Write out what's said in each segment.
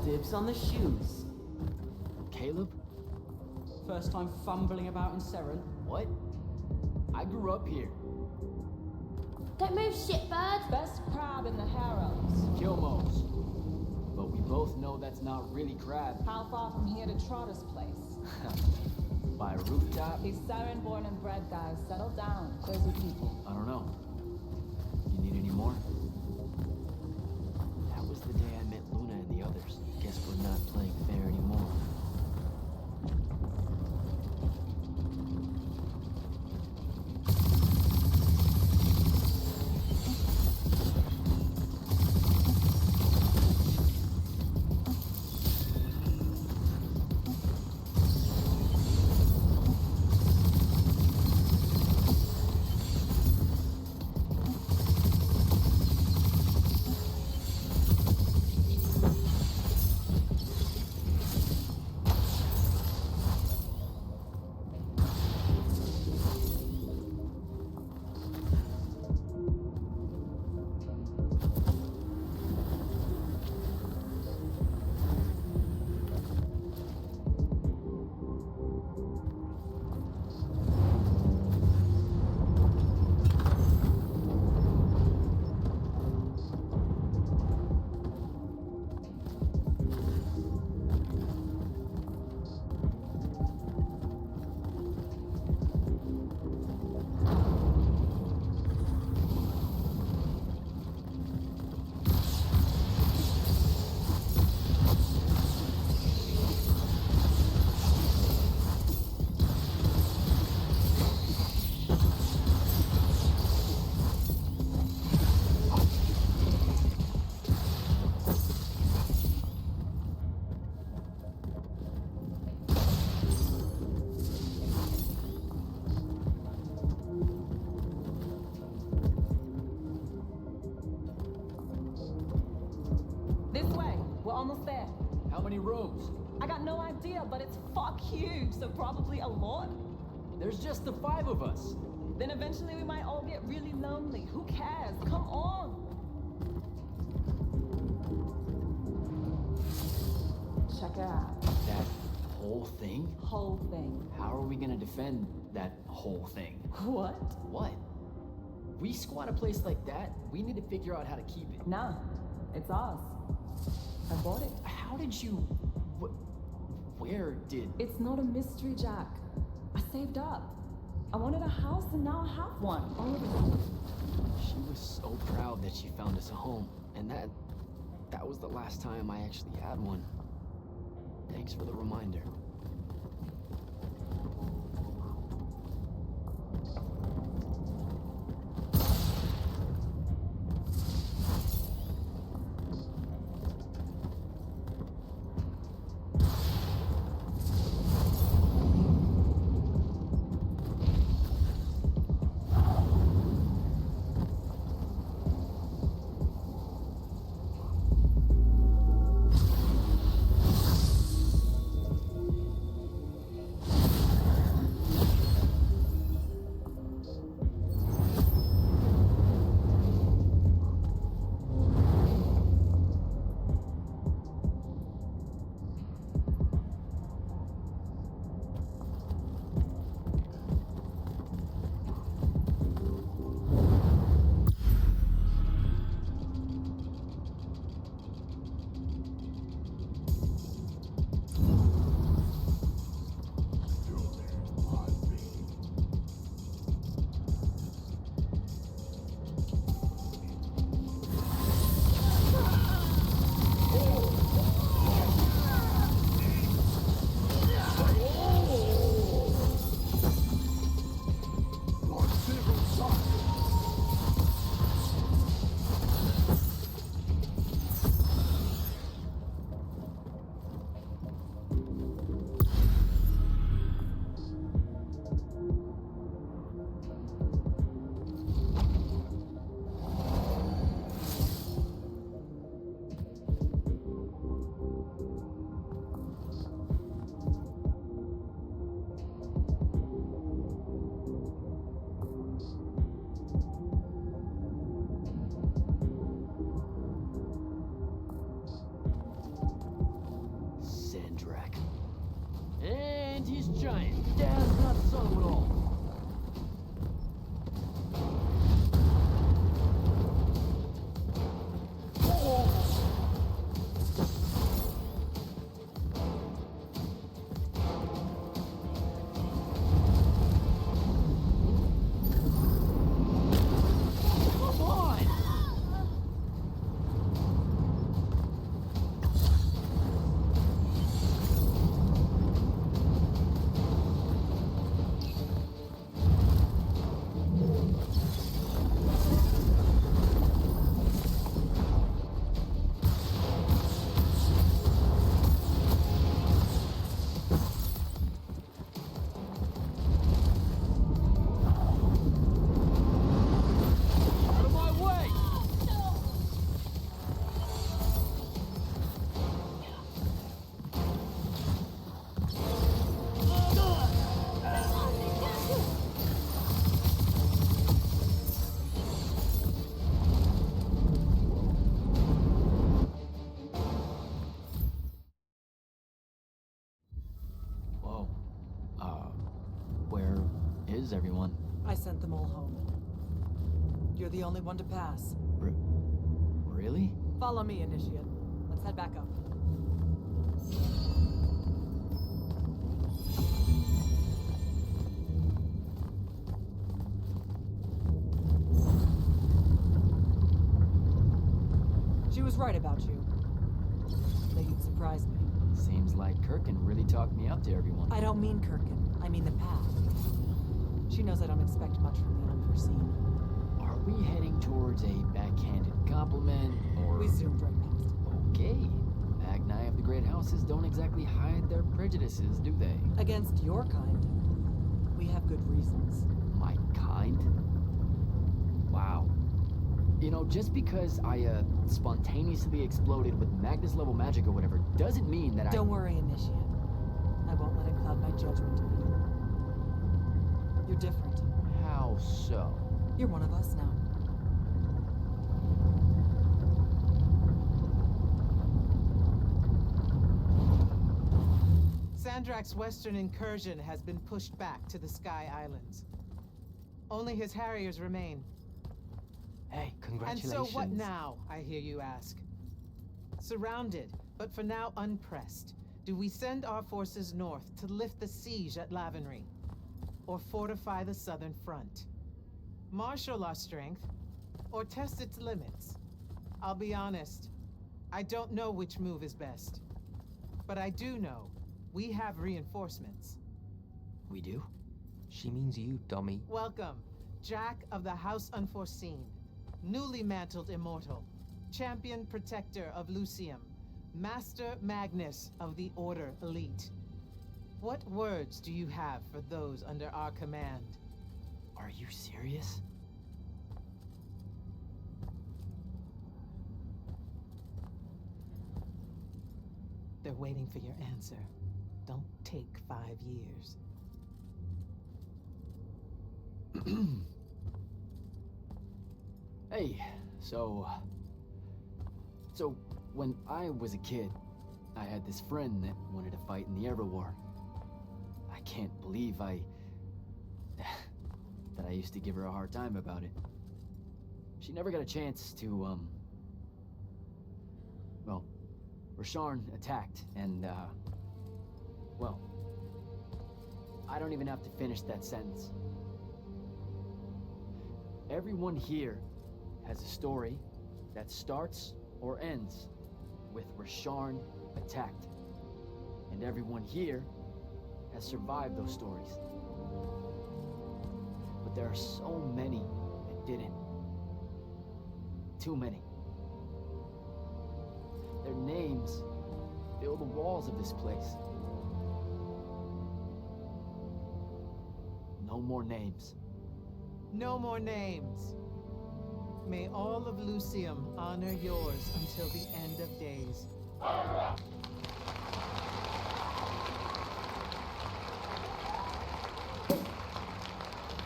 Dibs on the shoes. Caleb? First time fumbling about in Seren. What? I grew up here. Don't move, shitbird! Best crab in the Harrows. Kilmos. But we both know that's not really crab. How far from here to Trotter's place? By a rooftop? These Saren born and bred guys, settle down. There's your people. I don't know. You need any more? That was the day I met Luna and the others. Guess we're not playing fair anymore. This way. We're almost there. How many rooms? I got no idea, but it's fuck huge, so probably a lot. There's just the 5 of us. Then eventually we might all get really lonely. Who cares? Come on! Check it out. That whole thing? Whole thing. How are we gonna defend that whole thing? What? What? We squat a place like that, we need to figure out how to keep it. Nah, it's ours. I bought it. How did you... Where did... It's not a mystery, Jack. I saved up. I wanted a house and now I have one. All of it. She was so proud that she found us a home. And that was the last time I actually had one. Thanks for the reminder. Where's everyone? I sent them all home. You're the only one to pass. Really? Follow me, Initiate. Let's head back up. She was right about you. That you'd surprise me. Seems like Kirkin really talked me up to everyone. I don't mean Kirkin. I mean the path. She knows I don't expect much from the unforeseen. Are we heading towards a backhanded compliment, or... We zoomed right past it. Okay. Magni of the Great Houses don't exactly hide their prejudices, do they? Against your kind, we have good reasons. My kind? Wow. You know, just because I, spontaneously exploded with Magnus-level magic or whatever, doesn't mean that Don't worry, Initiate. I won't let it cloud my judgment of you. You're different. How so? You're one of us now. Sandrak's western incursion has been pushed back to the Sky Islands. Only his Harriers remain. Hey, And congratulations. so what now, I hear you ask? Surrounded, but for now unpressed, do we send our forces north to lift the siege at Lavenry? Or fortify the southern front? Marshal our strength, or test its limits? I'll be honest, I don't know which move is best. But I do know we have reinforcements. We do? She means you, dummy. Welcome, Jack of the House Unforeseen, newly mantled Immortal, champion protector of Lucium, Master Magnus of the Order Elite. What words do you have for those under our command? Are you serious? They're waiting for your answer. Don't take 5 years. Hey, so when I was a kid, I had this friend that wanted to fight in the Everwar. I can't believe that I used to give her a hard time about it. She never got a chance to, well, Rasharn attacked, and, well, I don't even have to finish that sentence. Everyone here has a story that starts or ends with Rasharn attacked. And everyone here has survived those stories. But there are so many that didn't. Too many. Their names fill the walls of this place. No more names. No more names. May all of Lucium honor yours until the end of days.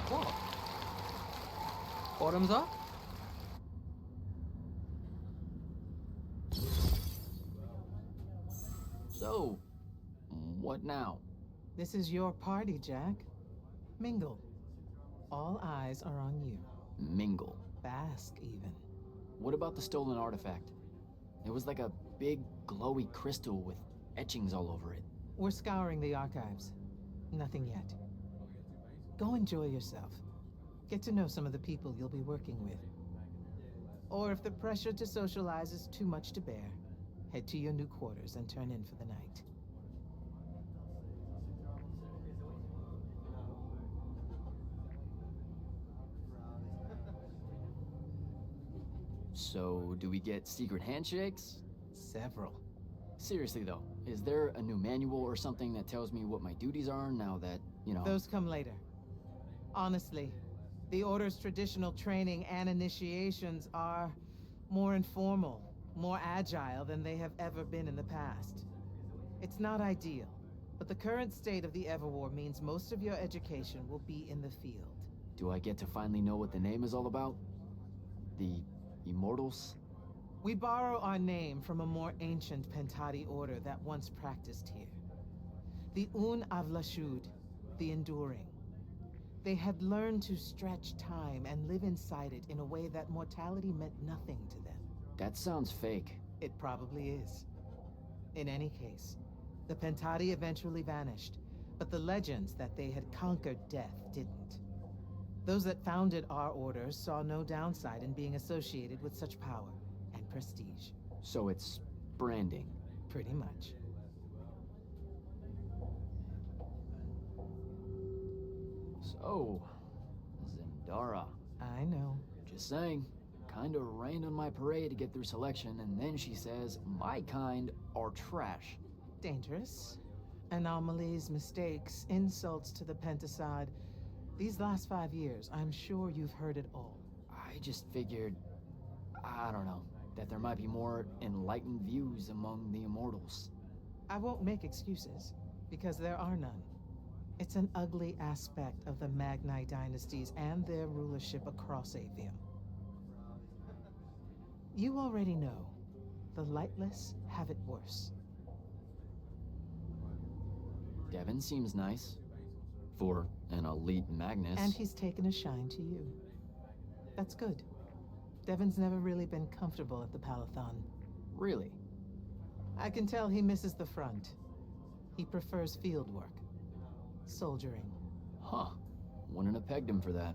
What? Bottoms up? So, what now? This is your party, Jack. Mingle. All eyes are on you. Mingle. Bask, even. What about the stolen artifact? It was like a big, glowy crystal with etchings all over it. We're scouring the archives. Nothing yet. Go enjoy yourself. Get to know some of the people you'll be working with. Or if the pressure to socialize is too much to bear, head to your new quarters and turn in for the night. So, do we get secret handshakes? Several. Seriously though, is there a new manual or something that tells me what my duties are now that, you know... Those come later. Honestly, the Order's traditional training and initiations are more informal, more agile than they have ever been in the past. It's not ideal, but the current state of the Everwar means most of your education will be in the field. Do I get to finally know what the name is all about? The Immortals? We borrow our name from a more ancient Pentati order that once practiced here. The Un Avlashud, the Enduring. They had learned to stretch time and live inside it in a way that mortality meant nothing to them. That sounds fake. It probably is. In any case, the Pentati eventually vanished, but the legends that they had conquered death didn't. Those that founded our orders saw no downside in being associated with such power and prestige. So it's branding. Pretty much. So, Zendara. I know. Just saying. Kinda rained on my parade to get through selection, and then she says my kind are trash. Dangerous. Anomalies, mistakes, insults to the Pentasod. These last 5 years, I'm sure you've heard it all. I just figured, I don't know, that there might be more enlightened views among the Immortals. I won't make excuses, because there are none. It's an ugly aspect of the Magni dynasties and their rulership across Aveum. You already know, the lightless have it worse. Devin seems nice. For an elite Magnus. And he's taken a shine to you. That's good. Devin's never really been comfortable at the Palathon. Really? I can tell he misses the front. He prefers field work. Soldiering. Huh. Wouldn't have pegged him for that.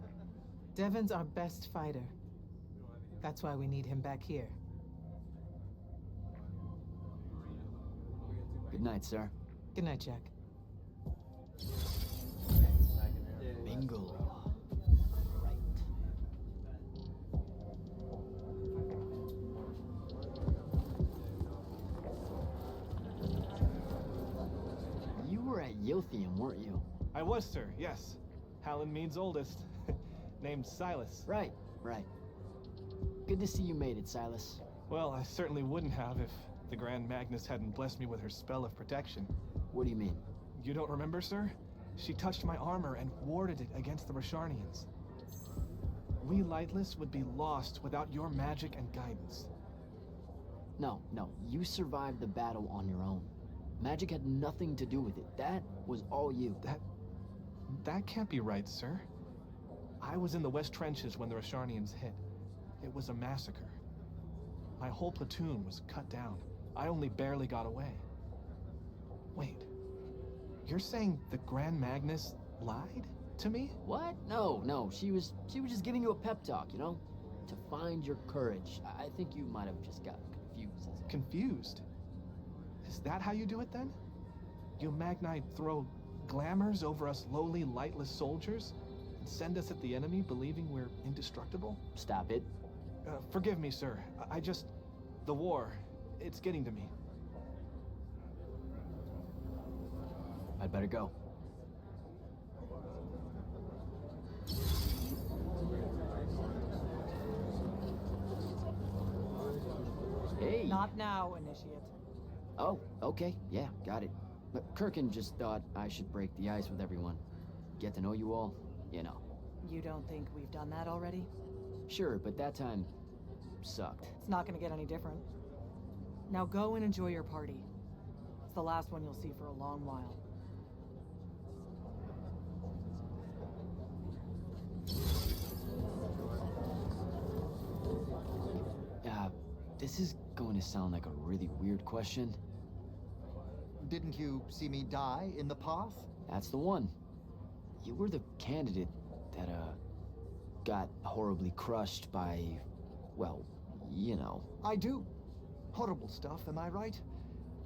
Devin's our best fighter. That's why we need him back here. Good night, sir. Good night, Jack. Bingo. Right. You were at Yothium, weren't you? I was, sir, yes. Hallen Mead's oldest. Named Silas. Right. Good to see you made it, Silas. Well, I certainly wouldn't have if the Grand Magnus hadn't blessed me with her spell of protection. What do you mean? You don't remember, sir? She touched my armor and warded it against the Rasharnians. We Lightless would be lost without your magic and guidance. No. You survived the battle on your own. Magic had nothing to do with it. That was all you. That can't be right, sir. I was in the West Trenches when the Rasharnians hit. It was a massacre. My whole platoon was cut down. I only barely got away. Wait. You're saying the Grand Magnus lied to me? What? No. She was just giving you a pep talk, you know? To find your courage. I think you might have just got confused. Confused? Is that how you do it then? You Magni throw glamours over us lowly, lightless soldiers? And send us at the enemy believing we're indestructible? Stop it. Forgive me, sir. The war, it's getting to me. I'd better go. Hey! Not now, Initiate. Oh, okay. Yeah, got it. But Kirkin just thought I should break the ice with everyone. Get to know you all, you know. You don't think we've done that already? Sure, but that time sucked. It's not gonna get any different. Now go and enjoy your party. It's the last one you'll see for a long while. This is going to sound like a really weird question. Didn't you see me die in the path? That's the one. You were the candidate that, got horribly crushed by, well, you know. I do. Horrible stuff, am I right?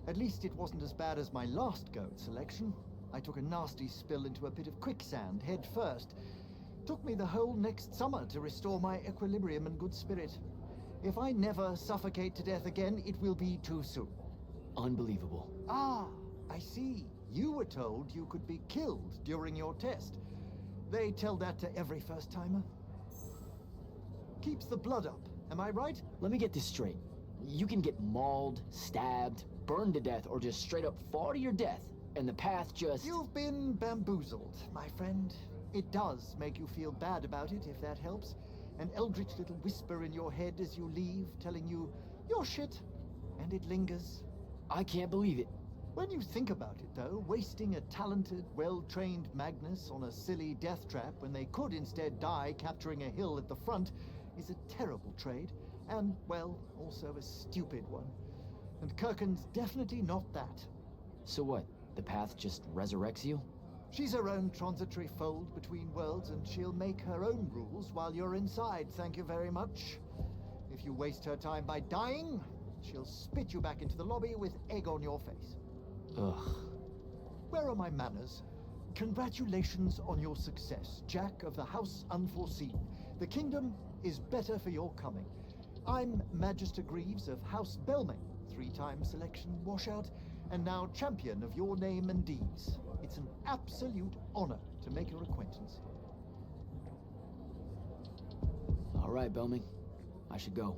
At least it wasn't as bad as my last go at selection. I took a nasty spill into a pit of quicksand head first. Took me the whole next summer to restore my equilibrium and good spirit. If I never suffocate to death again, it will be too soon. Unbelievable. Ah, I see. You were told you could be killed during your test. They tell that to every first-timer. Keeps the blood up, am I right? Let me get this straight. You can get mauled, stabbed, burned to death, or just straight up fall to your death, and the path just... You've been bamboozled, my friend. It does make you feel bad about it, if that helps. An eldritch little whisper in your head as you leave, telling you, you're shit. And it lingers. I can't believe it. When you think about it, though, wasting a talented, well-trained Magnus on a silly death trap when they could instead die capturing a hill at the front is a terrible trade, and, well, also a stupid one. And Kirken's definitely not that. So what? The path just resurrects you? She's her own transitory fold between worlds, and she'll make her own rules while you're inside, thank you very much. If you waste her time by dying, she'll spit you back into the lobby with egg on your face. Ugh. Where are my manners? Congratulations on your success, Jack of the House Unforeseen. The kingdom is better for your coming. I'm Magister Greaves of House Belming, 3-time selection washout, and now champion of your name and deeds. It's an absolute honor to make your acquaintance. All right, Belming. I should go.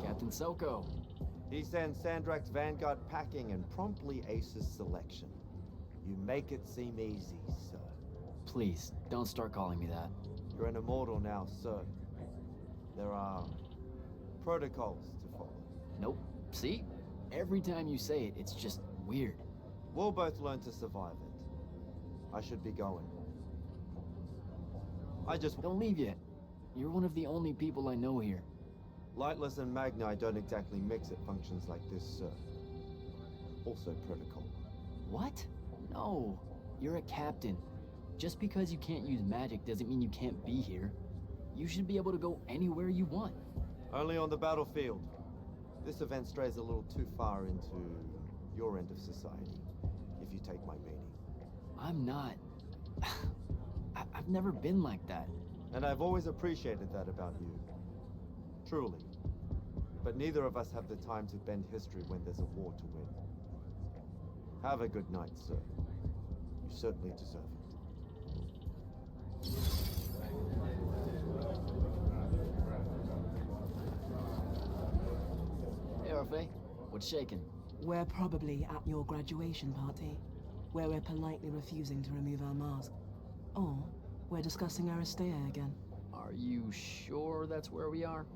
Captain Soko. He sends Sandrak's Vanguard packing and promptly aces selection. You make it seem easy, sir. Please, don't start calling me that. You're an immortal now, sir. There are protocols to follow. Nope. See? Every time you say it, it's just weird. We'll both learn to survive it. I should be going. Don't leave yet. You're one of the only people I know here. Lightless and Magni don't exactly mix at functions like this, sir. Also protocol. What? No. You're a captain. Just because you can't use magic doesn't mean you can't be here. You should be able to go anywhere you want. Only on the battlefield. This event strays a little too far into your end of society, if you take my meaning. I'm not. I've never been like that. And I've always appreciated that about you. Truly. But neither of us have the time to bend history when there's a war to win. Have a good night, sir. You certainly deserve it. Hey, Orphe. What's shaking? We're probably at your graduation party, where we're politely refusing to remove our mask. Or we're discussing Aristea again. Are you sure that's where we are?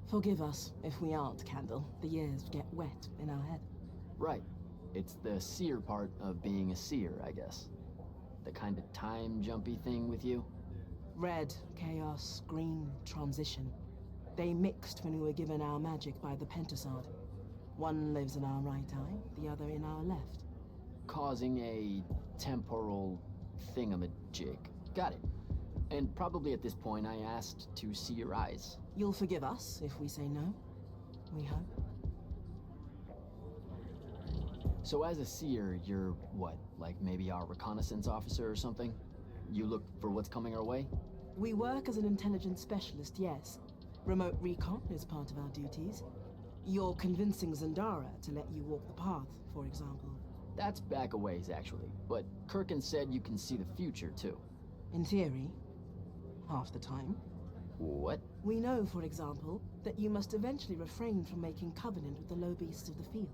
Forgive us if we aren't, Candle. The years get wet in our head. Right. It's the seer part of being a seer, I guess. The kind of time-jumpy thing with you. Red, chaos, green, transition. They mixed when we were given our magic by the Pentasod. One lives in our right eye, the other in our left. Causing a temporal thingamajig. Got it. And probably at this point I asked to see your eyes. You'll forgive us if we say no. We hope. So as a seer, you're what? Like maybe our reconnaissance officer or something? You look for what's coming our way? We work as an intelligence specialist, yes. Remote recon is part of our duties. You're convincing Zendara to let you walk the path, for example. That's back a ways, actually. But Kirken said you can see the future, too. In theory. Half the time. What? We know, for example, that you must eventually refrain from making covenant with the low beasts of the field.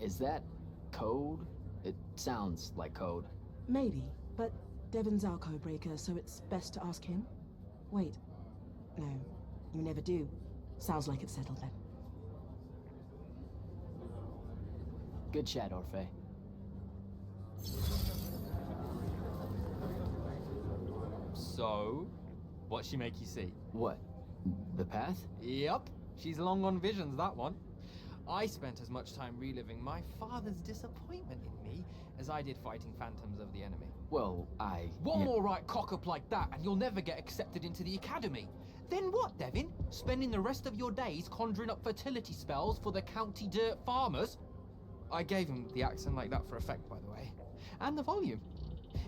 Is that code? It sounds like code. Maybe, but Devon's our codebreaker, so it's best to ask him. Wait. No, you never do. Sounds like it's settled then. Good chat, Orphe. So, what'd she make you see? What? The path? Yup, she's long on visions, that one. I spent as much time reliving my father's disappointment in me as I did fighting phantoms of the enemy. Well, One more right cock-up like that and you'll never get accepted into the academy. Then what, Devin? Spending the rest of your days conjuring up fertility spells for the county dirt farmers? I gave him the accent like that for effect, by the way. And the volume.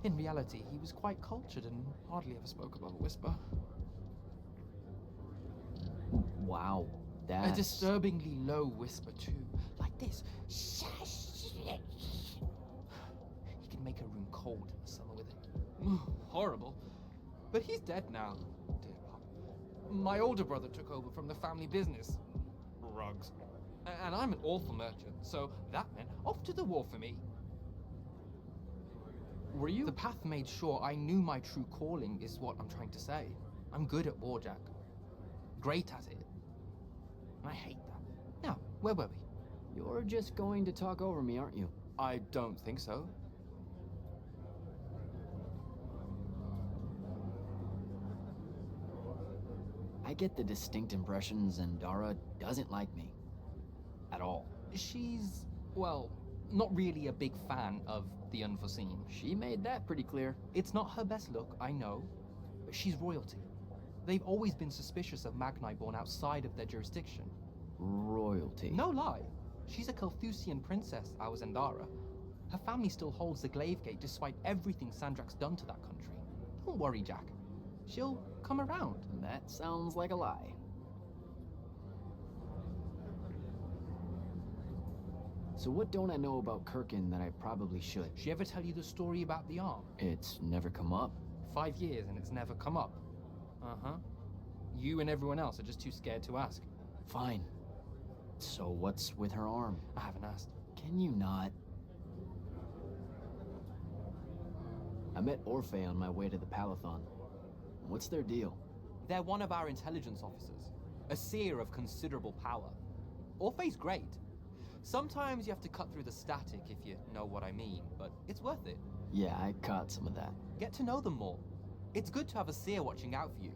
In reality, he was quite cultured and hardly ever spoke above a whisper. Wow, that's... A disturbingly low whisper, too. Like this. He can make a room cold in the summer with it. Horrible. But he's dead now. Dear Mom. My older brother took over from the family business. Rugs. And I'm an awful merchant, so that meant off to the war for me. Were you? The path made sure I knew my true calling is what I'm trying to say. I'm good at war, Jack. Great at it. and I hate that. Now, where were we? You're just going to talk over me, aren't you? I don't think so. I get the distinct impression Zendara doesn't like me. At all. She's, well, not really a big fan of the unforeseen. She made that pretty clear. It's not her best look, I know, but she's royalty. They've always been suspicious of Magni born outside of their jurisdiction. Royalty. No lie. She's a Carthusian princess, our Zendara. Her family still holds the Glaive Gate despite everything Sandrak's done to that country. Don't worry, Jack. She'll come around. That sounds like a lie. So what don't I know about Kirkin that I probably should? She ever tell you the story about the arm? It's never come up. 5 years and it's never come up. Uh-huh. You and everyone else are just too scared to ask. Fine. So what's with her arm? I haven't asked. Can you not? I met Orphe on my way to the Palathon. What's their deal? They're one of our intelligence officers. A seer of considerable power. Orphe's great. Sometimes you have to cut through the static if you know what I mean, but it's worth it. Yeah, I caught some of that. Get to know them more. It's good to have a seer watching out for you.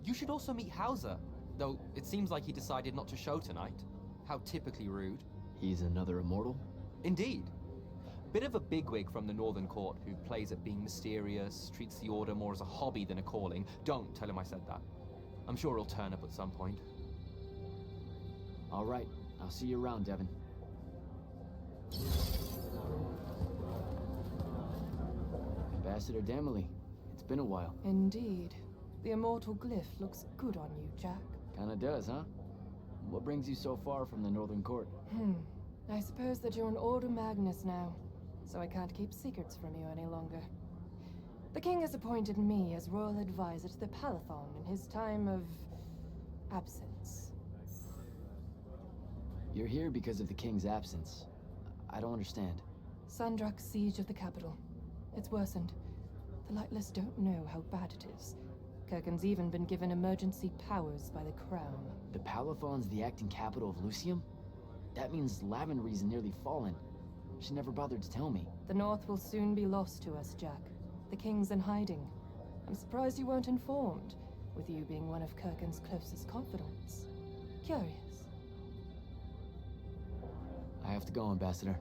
You should also meet Hauser, though it seems like he decided not to show tonight. How typically rude. He's another immortal? Indeed. Bit of a bigwig from the Northern Court who plays at being mysterious, treats the Order more as a hobby than a calling. Don't tell him I said that. I'm sure he'll turn up at some point. All right, I'll see you around, Devin. Ambassador Damley, it's been a while. Indeed. The immortal glyph looks good on you, Jack. Kinda does, huh? What brings you so far from the Northern Court? I suppose that you're an Order Magnus now, so I can't keep secrets from you any longer. The king has appointed me as royal advisor to the Palathon in his time of absence. You're here because of the king's absence. I don't understand. Sandrak's siege of the capital. It's worsened. The Lightless don't know how bad it is. Kirkin's even been given emergency powers by the crown. The Palathon's the acting capital of Lucium? That means Lavenry's nearly fallen. She never bothered to tell me. The North will soon be lost to us, Jack. The king's in hiding. I'm surprised you weren't informed, with you being one of Kirkin's closest confidants. Curious. I have to go, Ambassador.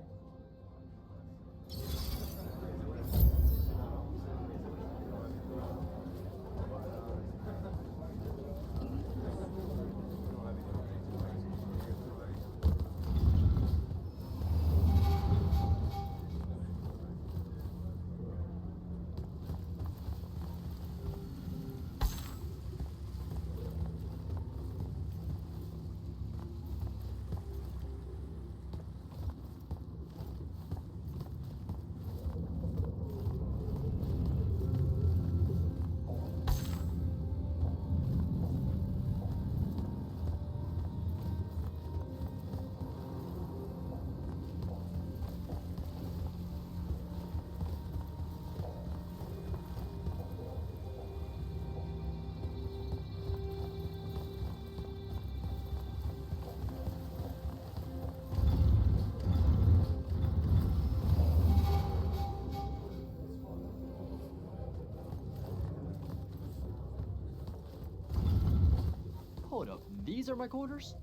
Hold up, these are my quarters?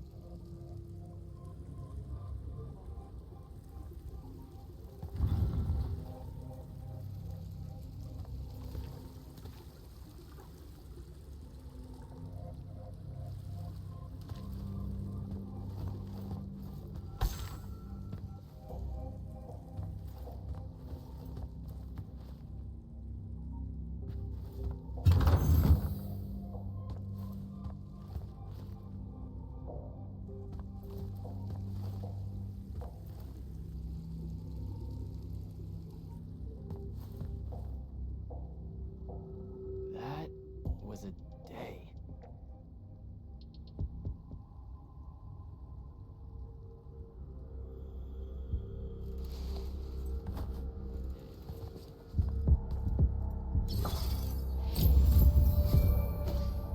That was a day.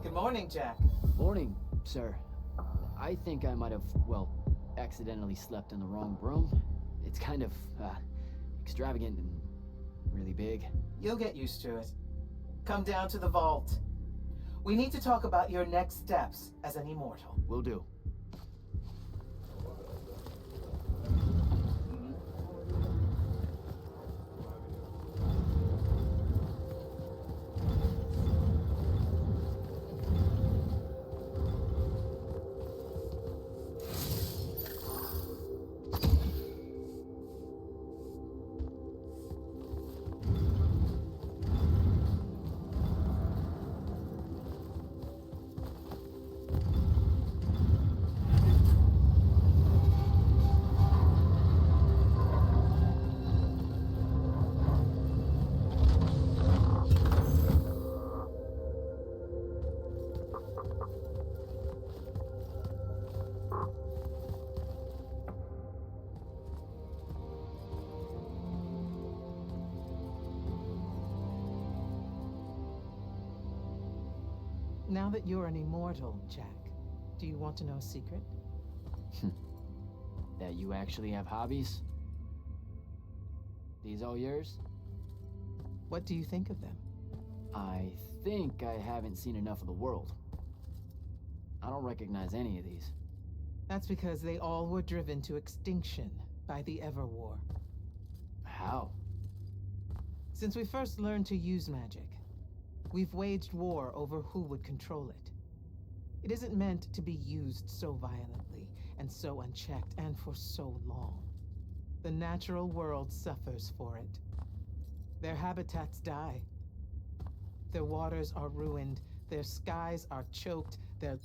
Good morning, Jack. Morning, sir. I think I might have, well, accidentally slept in the wrong room. It's kind of, extravagant and really big. You'll get used to it. Come down to the vault. We need to talk about your next steps as an immortal. Will do. Now that you're an immortal, Jack, do you want to know a secret? That you actually have hobbies? These all yours? What do you think of them? I think I haven't seen enough of the world. I don't recognize any of these. That's because they all were driven to extinction by the Everwar. How? Since we first learned to use magic, we've waged war over who would control it. It isn't meant to be used so violently and so unchecked and for so long. The natural world suffers for it. Their habitats die. Their waters are ruined, their skies are choked, their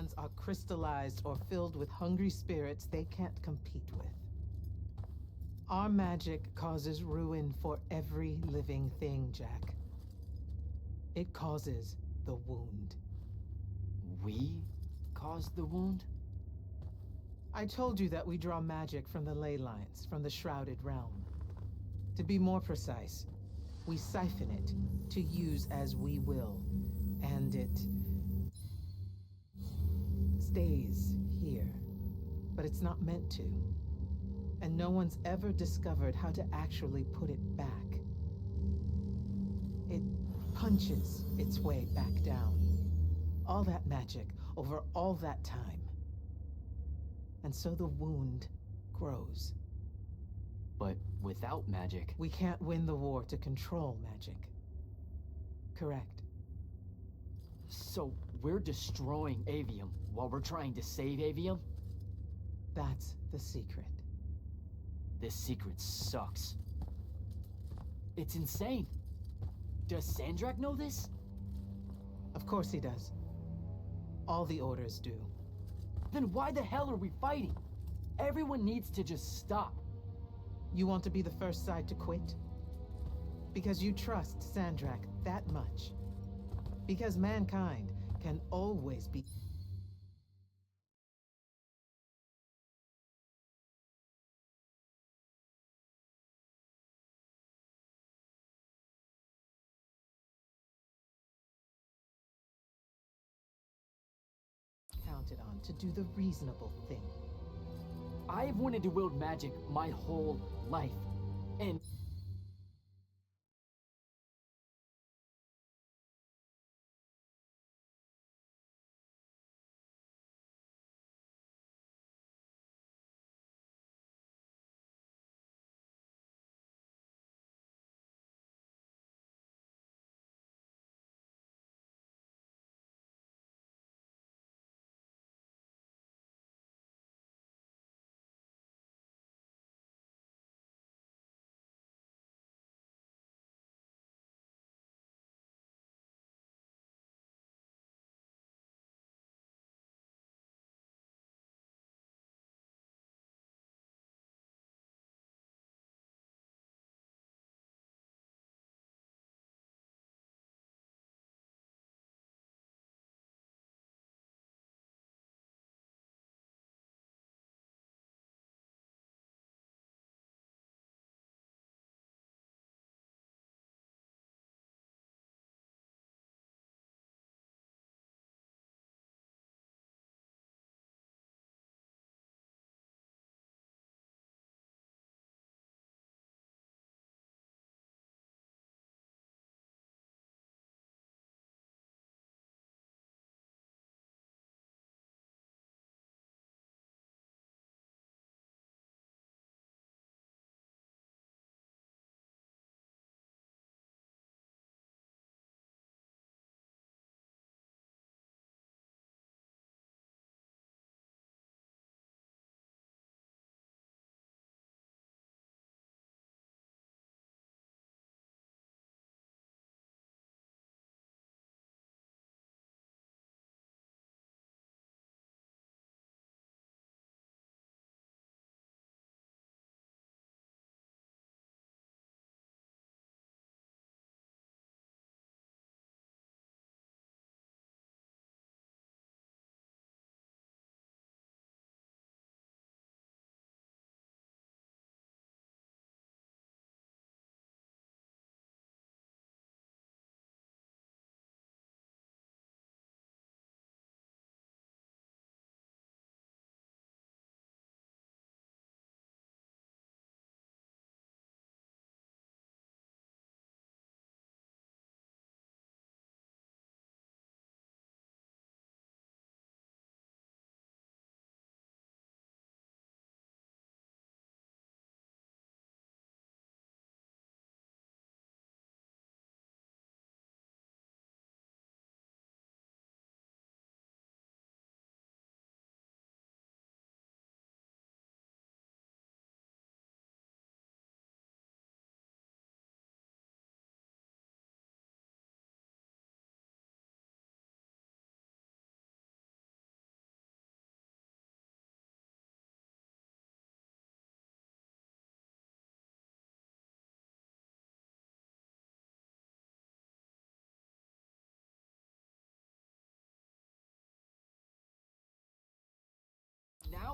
lands are crystallized or filled with hungry spirits they can't compete with. Our magic causes ruin for every living thing, Jack. It causes the wound. We caused the wound? I told you that we draw magic from the ley lines, from the Shrouded Realm. To be more precise, we siphon it to use as we will, and it stays here. But it's not meant to. And no one's ever discovered how to actually put it back. It punches its way back down. All that magic over all that time. And so the wound grows. But without magic... We can't win the war to control magic. Correct. So we're destroying Aveum while we're trying to save Aveum? That's the secret. This secret sucks. It's insane. Does Sandrak know this? Of course he does. All the orders do. Then why the hell are we fighting? Everyone needs to just stop. You want to be the first side to quit? Because you trust Sandrak that much. Because mankind can always be... counted on to do the reasonable thing. I've wanted to wield magic my whole life, and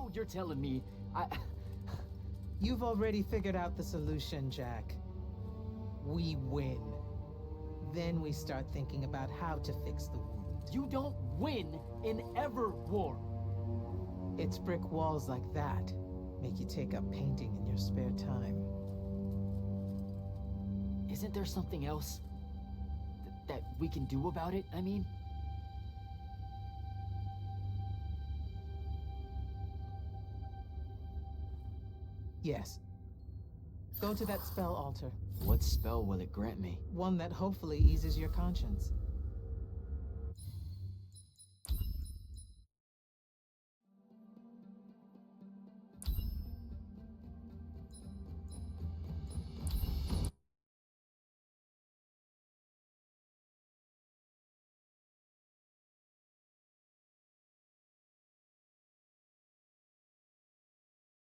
So you're telling me You've already figured out the solution, Jack. We win. Then we start thinking about how to fix the wound. you don't win in ever war. It's brick walls like that make you take up painting in your spare time. Isn't there something else that we can do about it? I mean, Yes. Go to that spell altar. what spell will it grant me? One that hopefully eases your conscience.